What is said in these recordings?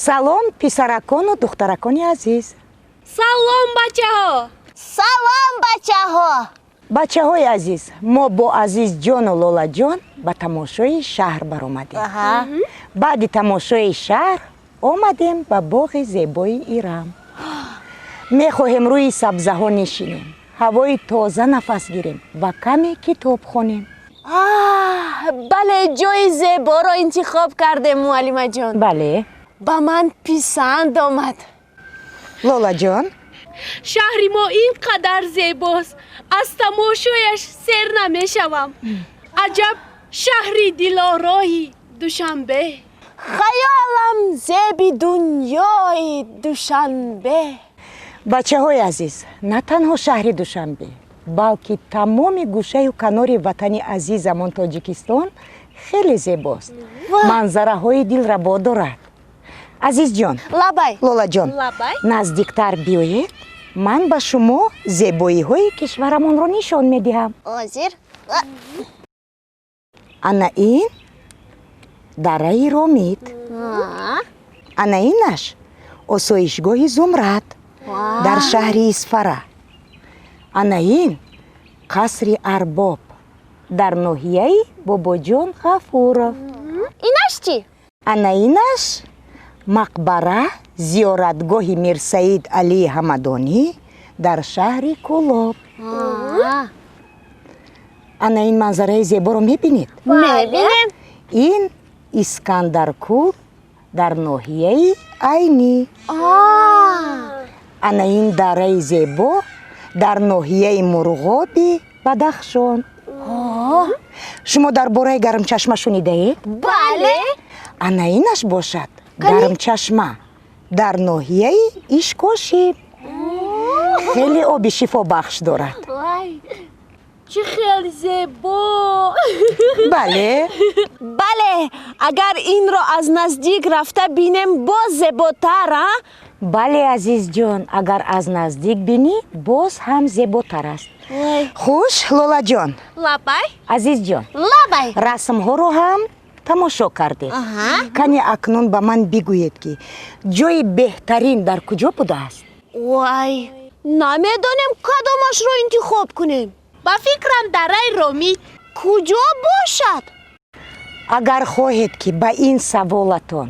салом писаракону духтаракони азиз. салом бачаҳо. салом бачаҳо. бачаҳои азиз, мо бо азизҷону лолаҷон ба тамошои шаҳр баромадем. баъди тамошои шаҳр омадем ба боғи зебои ирам. мехоҳем рӯи сабзаҳо нишинем, ҳавои тоза нафас гирем ва каме китоб хонем. бале, ҷои зеборо интихоб кардем муаллимаҷон. бале, ба ман писанд омад. лолаҷон, шаҳри мо ин қадар зебост, аз тамошояш сер намешавам. аҷаб шаҳри дилорои Душанбе. хаёлам зеби дунёи Душанбе. бачаҳои азиз, на танҳо шаҳри душанбе, балки тамоми гӯшаю канори ватани азизамон тоҷикистон хеле зебост. манзараҳои дилрабо дорад. азизҷон, лабай. лолаҷон, Лабай? наздиктар биёед, ман ба шумо зебоиҳои кишварамонро нишон медиҳам. озир. ана ин дараи ромид, ана инаш осоишгоҳи зумрад дар шаҳри исфара, ана ин қасри арбоб дар ноҳияи бобоҷон ғафуров, инаш чӣ? ана инаш мақбара зиёратгоҳи мирсаид алии ҳамадонӣ дар шаҳри кӯлоб. ана ин манзараи зеборо мебинед? мебинем. ин искандаркӯл дар ноҳияи айнӣ. ана ин дараи зебо дар ноҳияи мурғоби бадахшон. шумо дар бораи гармчашма шунидаед? бале. ана инаш бошад гармчашма дар ноҳияи ишкошиб. хеле оби шифобахш дорад. чӣ хеле зебо. бале, бале, агар инро аз наздик рафта бинем боз зеботар, а? бале азизҷон, агар аз наздик бинӣ боз ҳам зеботар аст. хуш, лолаҷон, лабай? азизҷон, лабай. расмҳоро ҳам тамошо кардед. кане акнун ба ман бигӯед ки ҷои беҳтарин дар куҷо будааст? вай, намедонем кадомашро интихоб кунем. ба фикрам дараи ромид. куҷо бошад? агар хоҳед ки ба ин саволатон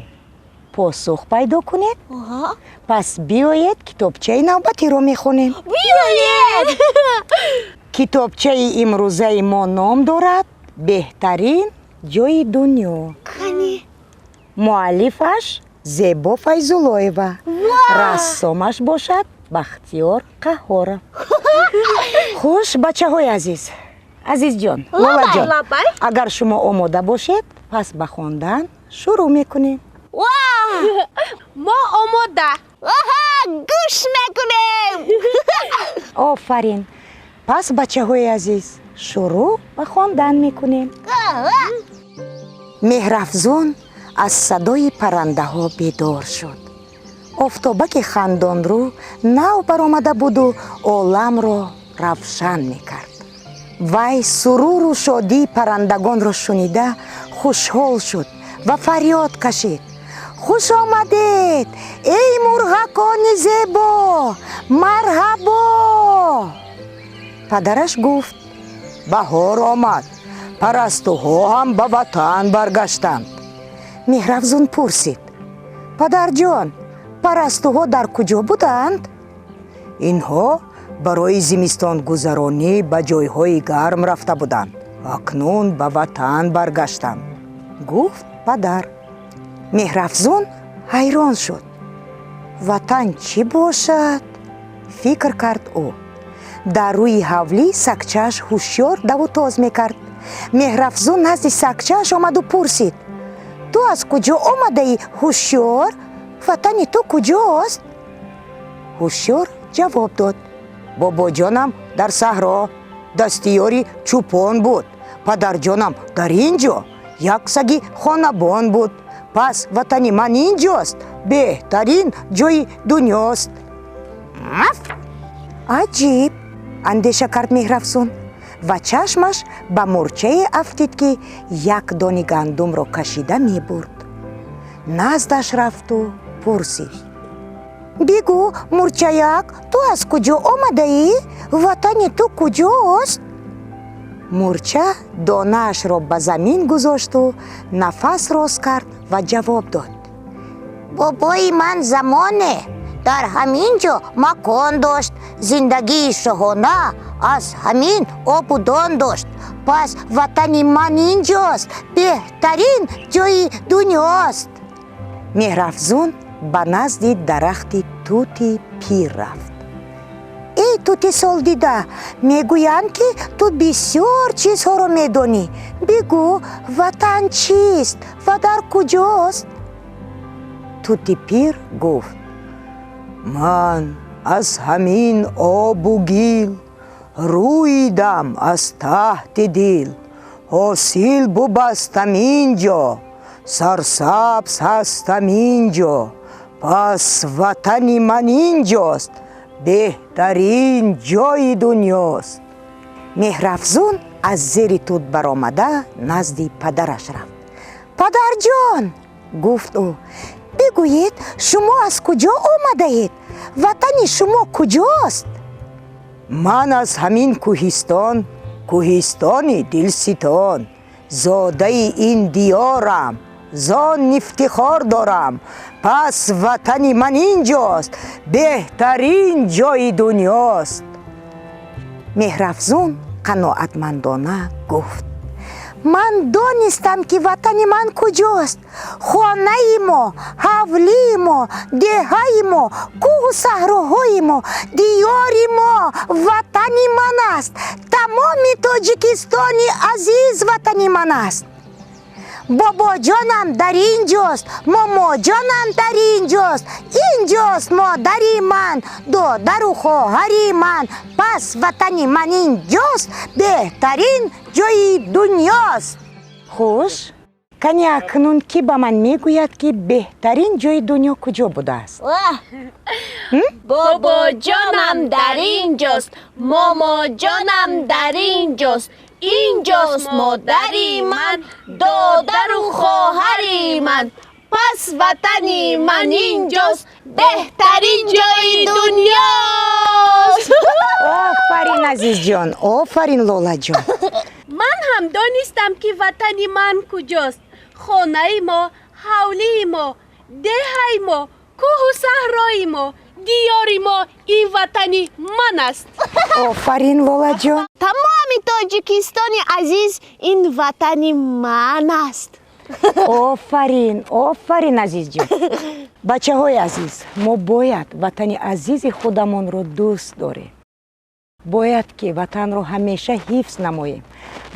посух пайдо кунед, пас биёед китобчаи навбатиро мехонем. биёед. китобчаи имрӯзаи мо ном дорад беҳтарин ҷои дунё. кани муаллифаш зебо файзуллоева, рассомаш бошад бахтиёр қаҳоров. хуш, бачаҳои азиз, азизҷон, лолаҷон, лабай? агар шумо омода бошед, пас ба хондан шурӯъ мекунем. мо омода. гӯш мекунем. офарин. пас бачаҳои азиз, шурӯъ ба хондан мекунем. меҳрафзун аз садои паррандаҳо бедор шуд. офтобаки хандонрӯ нав баромада буду оламро равшан мекард. вай суруру шодии паррандагонро шунида хушҳол шуд ва фарёд кашид: хуш омадед, эй мурғакони зебо, марҳабо! падараш гуфт: баҳор омад, парастуҳо ҳам ба ватан баргаштанд. меҳрафзун пурсид: падарҷон, парастуҳо дар куҷо буданд? инҳо барои зимистонгузаронӣ ба ҷойҳои гарм рафта буданд. акнун ба ватан баргаштанд, гуфт падар. меҳрафзун ҳайрон шуд. ватан чӣ бошад? фикр кард ӯ. дар рӯи ҳавлӣ сагчааш ҳушёр даву тоз мекард. меҳрафзун назди сагчааш омаду пурсид: ту аз куҷо омадаӣ, ҳушёр? ватани ту куҷост? ҳушёр ҷавоб дод: бобоҷонам дар саҳро дастиёри чӯпон буд, падарҷонам дар ин ҷо як саги хонабон буд. пас ватани ман ин ҷост, беҳтарин ҷои дунёст. аҷиб, андеша кард меҳрафзун ва чашмаш ба мурчае афтид ки як дони гандумро кашида мебурд. наздаш рафту пурсид: бигӯ, мурчаяк, ту аз куҷо омадаӣ? Ватани ту куҷост? Мурча донаашро ба замин гузошту нафас роз кард ва ҷавоб дод: бобои ман замоне дар ҳамин ҷо макон дошт. Зиндагии шоҳона аз ҳамин обудон дошт. Пас ватани ман инҷост, беҳтарин ҷои дунёст. Меҳрафзун ба назди дарахти тути пир рафт. эй тути солдида, мегӯянд ки ту бисёр чизҳоро медонӣ. бигӯ, ватан чист ва дар куҷост? тути пир гуфт: ман аз ҳамин обу гил рӯидам аз таҳти дил. ҳосил бубастам инҷо, сарсабз ҳастам инҷо. пас ватани ман инҷост, беҳтарин ҷои дунёст. меҳрафзун аз зери тут баромада назди падараш рафт. падарҷон, гуфт ӯ, бигӯед, шумо аз куҷо омадаед? ватани шумо куҷост? ман аз ҳамин кӯҳистон, кӯҳистони дилситон. зодаи ин диёрам, зон ифтихор дорам. пас ватани ман инҷост, беҳтарин ҷои дунёст. меҳрафзун қаноатмандона гуфт: ман донистам ки ватани ман куҷост. хонаи мо, ҳавлии мо, деҳаи мо, кӯҳу саҳроҳои мо, диёри мо ватани ман аст. тамоми тоҷикистони азиз ватани ман аст. бобоҷонам дар инҷост, момоҷонам дар инҷост. инҷост модари ман, додару хоҳари ман. пас ватани ман инҷост, беҳтарин ҷои дунёст. хуш, кани акнун кӣ ба ман мегӯяд ки беҳтарин ҷои дунё куҷо будааст? бобоҷонам дар инҷост, момоҷонам дар инҷост. инҷост модари ман, додару хоҳари ман. пас ватани ман инҷост, беҳтарин ҷои дунёст. офарин азизҷон, офарин лолаҷон. ман ҳам донистам ки ватани ман куҷост. хонаи мо, ҳавлии мо, деҳаи мо, кӯҳу саҳрои мо, диёри мо ин ватани ман аст. офарин лолаҷон. тамоми тоҷикистони азиз ин ватани ман аст. офарин, офарин азизҷон. бачаҳои азиз, мо бояд ватани азизи худамонро дӯст дорем. бояд ки ватанро ҳамеша ҳифз намоем.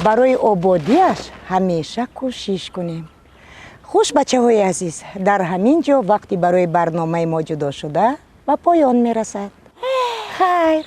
барои ободиаш ҳамеша кӯшиш кунем. хуш, бачаҳои азиз, дар ҳамин ҷо вақти барои барномаи мо ҷудо шуда ба поён мерасад. хайр.